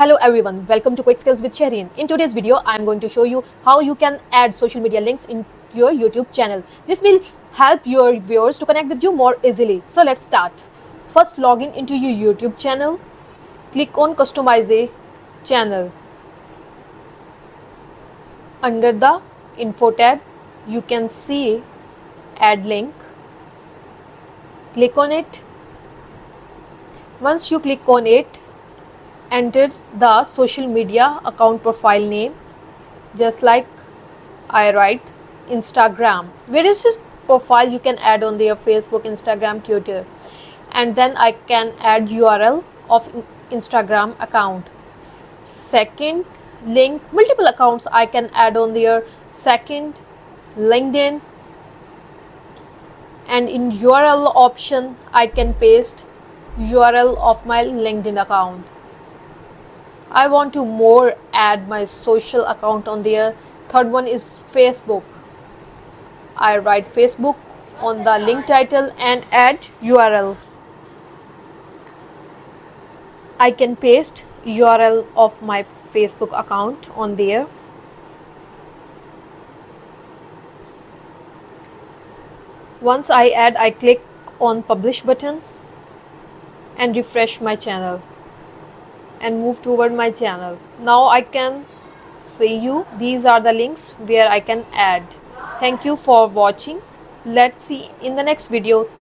Hello everyone, welcome to Quick Skills with Shehreen. In today's video, I am going to show you how you can add social media links in your YouTube channel. This will help your viewers to connect with you more easily. So let's start. First, log in into your YouTube channel. Click on Customize a channel. Under the Info tab, you can see Add Link. Click on it. Once you click on it, enter the social media account profile name, just like I write Instagram. Where is this profile you can add on their Facebook, Instagram, Twitter, and then I can add URL of Instagram account. Second link, multiple accounts I can add on their second LinkedIn, and in URL option I can paste URL of my LinkedIn account. I want to more add my social account on there. Third one is Facebook. I write Facebook on the link title and add URL. I can paste URL of my Facebook account on there. Once I add, I click on publish button and refresh my channel and move toward my channel. Now I can see you. These are the links where I can add. Thank you for watching. Let's see in the next video.